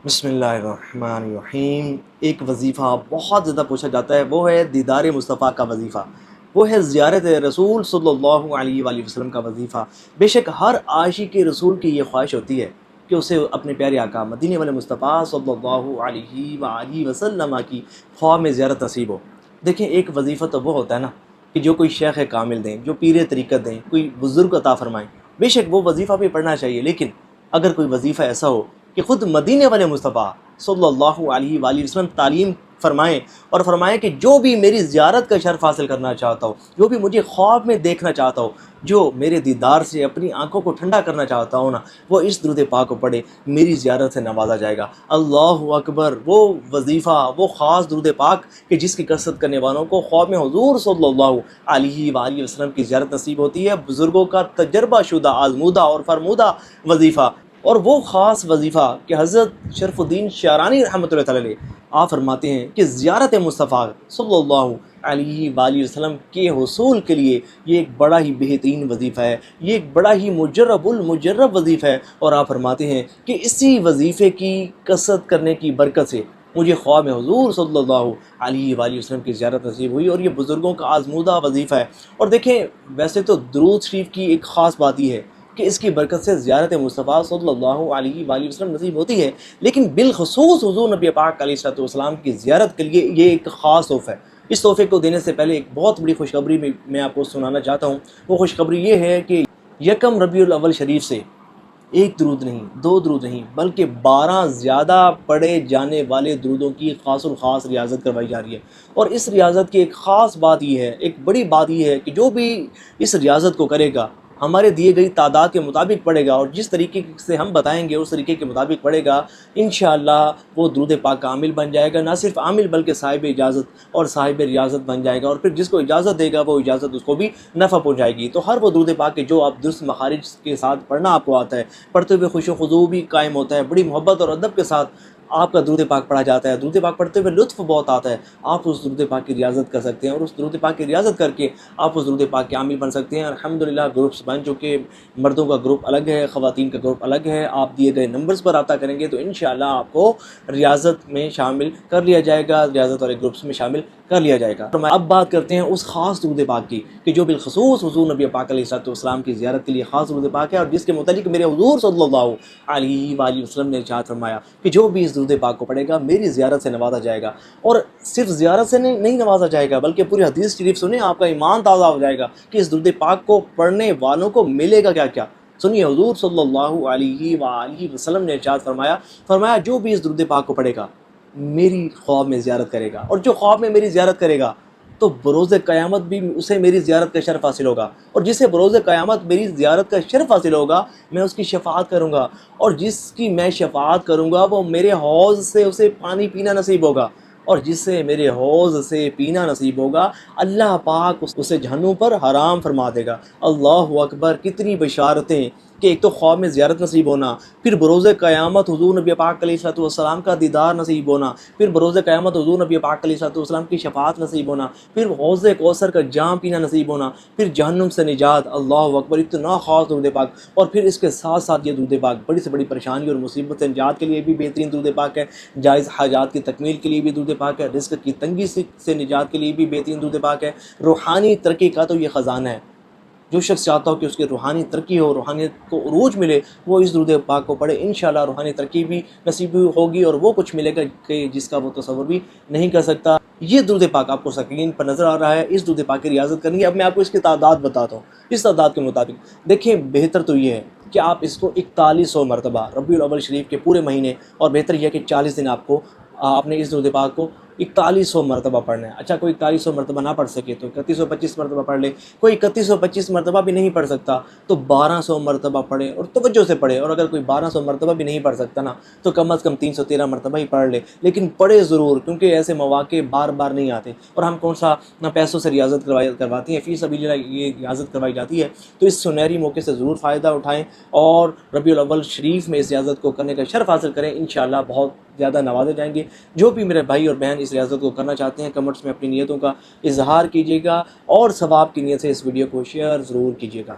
بسم اللہ الرحمن الرحیم۔ ایک وظیفہ بہت زیادہ پوچھا جاتا ہے، وہ ہے دیدار مصطفیٰ کا وظیفہ، وہ ہے زیارت رسول صلی اللہ علیہ وآلہ وسلم کا وظیفہ۔ بے شک ہر عاشق رسول کی یہ خواہش ہوتی ہے کہ اسے اپنے پیارے آقا مدینے والے مصطفیٰ صلی اللہ علیہ وآلہ وسلم کی خواہ میں زیارت نصیب ہو۔ دیکھیں، ایک وظیفہ تو وہ ہوتا ہے نا کہ جو کوئی شیخ کامل دیں، جو پیر طریقت دیں، کوئی بزرگ عطا فرمائیں، بے شک وہ وظیفہ بھی پڑھنا چاہیے۔ لیکن اگر کوئی وظیفہ ایسا ہو کہ خود مدینے والے مصطفیٰ صلی اللہ علیہ وآلہ وسلم تعلیم فرمائیں اور فرمائیں کہ جو بھی میری زیارت کا شرف حاصل کرنا چاہتا ہو، جو بھی مجھے خواب میں دیکھنا چاہتا ہو، جو میرے دیدار سے اپنی آنکھوں کو ٹھنڈا کرنا چاہتا ہو نا، وہ اس درود پاک کو پڑھے، میری زیارت سے نوازا جائے گا۔ اللہ اکبر! وہ وظیفہ، وہ خاص درود پاک کہ جس کی کثرت کرنے والوں کو خواب میں حضور صلی اللہ علیہ وآلہ وسلم کی زیارت نصیب ہوتی ہے۔ بزرگوں کا تجربہ شدہ، آزمودہ اور فرمودہ وظیفہ، اور وہ خاص وظیفہ کہ حضرت شرف الدین شعرانی رحمۃ اللہ علیہ آپ فرماتے ہیں کہ زیارت مصطفیٰ صلی اللہ علیہ وآلہ وسلم کے حصول کے لیے یہ ایک بڑا ہی بہترین وظیفہ ہے، یہ ایک بڑا ہی مجرب المجرب وظیفہ ہے۔ اور آپ فرماتے ہیں کہ اسی وظیفے کی کثرت کرنے کی برکت سے مجھے خواب میں حضور صلی اللہ علیہ وآلہ وسلم کی زیارت نصیب ہوئی، اور یہ بزرگوں کا آزمودہ وظیفہ ہے۔ اور دیکھیں، ویسے تو درود شریف کی ایک خاص بات یہ ہے کہ اس کی برکت سے زیارت مصطفیٰ صلی اللہ علیہ وآلہ وسلم نصیب ہوتی ہے، لیکن بالخصوص حضور نبی پاک علیہ الصلوۃ والسلام کی زیارت کے لیے یہ ایک خاص تحفہ ہے۔ اس تحفے کو دینے سے پہلے ایک بہت بڑی خوشخبری میں آپ کو سنانا چاہتا ہوں۔ وہ خوشخبری یہ ہے کہ یکم ربیع الاول شریف سے ایک درود نہیں، دو درود نہیں، بلکہ 12 زیادہ پڑھے جانے والے درودوں کی خاص الخاص ریاضت کروائی جا رہی ہے۔ اور اس ریاضت کی ایک خاص بات یہ ہے، ایک بڑی بات یہ ہے کہ جو بھی اس ریاضت کو کرے گا، ہمارے دیے گئی تعداد کے مطابق پڑھے گا، اور جس طریقے سے ہم بتائیں گے اس طریقے کے مطابق پڑھے گا، انشاءاللہ وہ درود پاک کا عامل بن جائے گا۔ نہ صرف عامل بلکہ صاحب اجازت اور صاحب ریاضت بن جائے گا، اور پھر جس کو اجازت دے گا وہ اجازت اس کو بھی نفع پہنچائے گی۔ تو ہر وہ درود پاک کے جو آپ درست مخارج کے ساتھ پڑھنا آپ کو آتا ہے، پڑھتے ہوئے خوش و خضوع بھی قائم ہوتا ہے، بڑی محبت اور ادب کے ساتھ آپ کا درود پاک پڑھا جاتا ہے، درود پاک پڑھتے ہوئے لطف بہت آتا ہے، آپ اس درود پاک کی ریاضت کر سکتے ہیں، اور اس درود پاک کی ریاضت کر کے آپ اس درود پاک کے عامل بن سکتے ہیں۔ الحمدللہ گروپس بن چکے، مردوں کا گروپ الگ ہے، خواتین کا گروپ الگ ہے۔ آپ دیے گئے نمبرز پر رابطہ کریں گے تو انشاءاللہ آپ کو ریاضت میں شامل کر لیا جائے گا، ریاضت والے گروپس میں شامل کر لیا جائے گا۔ اب بات کرتے ہیں اس خاص درود پاک کی کہ جو بالخصوص حضور نبی پاک علیہ الصلوۃ والسلام کی زیارت کے لیے خاص درود پاک ہے، اور جس کے متعلق میرے حضور صلی اللہ علیہ وآلہ وسلم نے ارشاد فرمایا کہ جو بھی اس درود پاک کو پڑھے گا میری زیارت سے نوازا جائے گا۔ اور صرف زیارت سے نہیں نوازا جائے گا، بلکہ پوری حدیث شریف سنیں، آپ کا ایمان تازہ ہو جائے گا کہ اس درود پاک کو پڑھنے والوں کو ملے گا کیا کیا۔ سنیے، حضور صلی اللہ علیہ وآلہ وسلم نے ارشاد فرمایا جو بھی اس درود پاک کو پڑھے گا میری خواب میں زیارت کرے گا، اور جو خواب میں میری زیارت کرے گا تو بروز قیامت بھی اسے میری زیارت کا شرف حاصل ہوگا، اور جسے بروز قیامت میری زیارت کا شرف حاصل ہوگا میں اس کی شفاعت کروں گا، اور جس کی میں شفاعت کروں گا وہ میرے حوض سے اسے پانی پینا نصیب ہوگا، اور جس سے میرے حوض سے پینا نصیب ہوگا اللہ پاک اسے جہنم پر حرام فرما دے گا۔ اللہ اکبر! کتنی بشارتیں کہ ایک تو خواب میں زیارت نصیب ہونا، پھر بروز قیامت حضور نبی پاک علیہ الصلوۃ والسلام کا دیدار نصیب ہونا، پھر بروز قیامت حضور نبی پاک علیہ الصلوۃ والسلام کی شفاعت نصیب ہونا، پھر حوض کوثر کا جام پینا نصیب ہونا، پھر جہنم سے نجات۔ اللہ اکبر! اتنا خاص درود پاک، اور پھر اس کے ساتھ ساتھ یہ درود پاک بڑی سے بڑی پریشانی اور مصیبت سے نجات کے لیے بھی بہترین درود پاک ہے، جائز حاجات کی تکمیل کے لیے بھی درود پاک ہے، رزق کی تنگی سے نجات کے لیے بھی بہترین درود پاک ہے، روحانی ترقی کا تو یہ خزانہ ہے۔ جو شخص چاہتا ہو کہ اس کی روحانی ترقی ہو، روحانیت کو عروج ملے، وہ اس درود پاک کو پڑھے، انشاءاللہ روحانی ترقی بھی نصیب ہوگی، اور وہ کچھ ملے گا کہ جس کا وہ تصور بھی نہیں کر سکتا۔ یہ درود پاک آپ کو سکرین پر نظر آ رہا ہے، اس درود پاک کی ریاضت کرنی ہے۔ اب میں آپ کو اس کی تعداد بتاتا ہوں، اس تعداد کے مطابق دیکھیں، بہتر تو یہ ہے کہ آپ اس کو 4100 مرتبہ ربیع الاول شریف کے پورے مہینے، اور بہتر یہ ہے کہ 40 دن آپ نے اس درود پاک کو 4100 مرتبہ پڑھنا ہے۔ اچھا، کوئی 4100 مرتبہ نہ پڑھ سکے تو 3125 مرتبہ پڑھ لے، کوئی 3125 مرتبہ بھی نہیں پڑھ سکتا تو 1200 مرتبہ پڑھے، اور توجہ سے پڑھے، اور اگر کوئی 1200 مرتبہ بھی نہیں پڑھ سکتا نا تو کم از کم 313 مرتبہ ہی پڑھ لے، لیکن پڑھے ضرور، کیونکہ ایسے مواقع بار بار نہیں آتے، اور ہم کون سا پیسوں سے ریاضت کرواتے ہیں، فی سبیل اللہ یہ ریاضت کروائی جاتی ہے، تو اس سنہری موقع سے ضرور فائدہ اٹھائیں، اور ربیع الاول شریف میں اس ریاضت کو کرنے کا شرف حاصل کریں، انشاءاللہ بہت زیادہ نوازے جائیں گے۔ جو بھی میرے بھائی اور بہن اس ریاضت کو کرنا چاہتے ہیں کمنٹس میں اپنی نیتوں کا اظہار کیجیے گا، اور ثواب کی نیت سے اس ویڈیو کو شیئر ضرور کیجیے گا۔